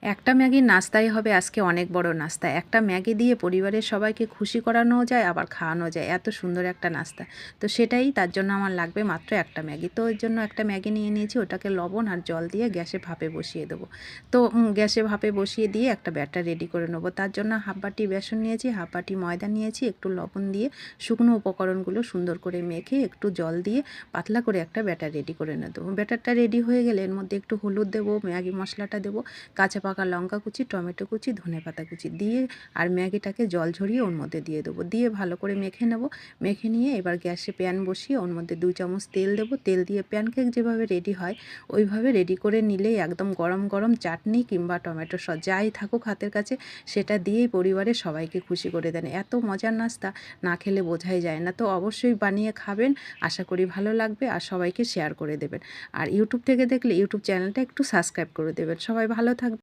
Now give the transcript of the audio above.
একটা ম্যাগির নাস্তাই হবে আজকে অনেক বড় নাস্তা। একটা ম্যাগি দিয়ে পরিবারের সবাইকে খুশি করানোও যায়, আবার খাওয়ানো যায়। এত সুন্দর একটা নাস্তা। তো সেটাই, তার জন্য আমার লাগবে মাত্র একটা ম্যাগি। তো ওর জন্য একটা ম্যাগি নিয়ে নিয়েছি, ওটাকে লবণ আর জল দিয়ে গ্যাসে ভাপে বসিয়ে দেবো। তো গ্যাসে ভাপে বসিয়ে দিয়ে একটা ব্যাটার রেডি করে নেবো। তার জন্য হাফ বাটি বেসন নিয়েছি, হাফ বাটি ময়দা নিয়েছি, একটু লবণ দিয়ে শুকনো উপকরণগুলো সুন্দর করে মেখে একটু জল দিয়ে পাতলা করে একটা ব্যাটার রেডি করে নেবো। ব্যাটারটা রেডি হয়ে গেলে এর মধ্যে একটু হলুদ দেবো, ম্যাগি মশলাটা দেবো, কাঁচা পাকা লঙ্কা কুচি, টমেটো কুচি, ধনেপাতা কুচি দিয়ে আর ম্যাগিটাকে জল ঝরিয়ে ওর মধ্যে দিয়ে দেবো। দিয়ে ভালো করে মেখে নেব। মেখে নিয়ে এবার গ্যাসে প্যান বসিয়ে ওর মধ্যে 2 চামচ তেল দেবো। তেল দিয়ে প্যানকেক যেভাবে রেডি হয় ওইভাবে রেডি করে নিলেই একদম গরম গরম চাটনি কিংবা টমেটো সস যাই থাকুক হাতের কাছে সেটা দিয়েই পরিবারের সবাইকে খুশি করে দেন। এত মজার নাস্তা, না খেলে বোঝাই যায় না। তো অবশ্যই বানিয়ে খাবেন, আশা করি ভালো লাগবে আর সবাইকে শেয়ার করে দেবেন। আর ইউটিউব থেকে দেখলে ইউটিউব চ্যানেলটা একটু সাবস্ক্রাইব করে দেবেন। সবাই ভালো থাকবেন।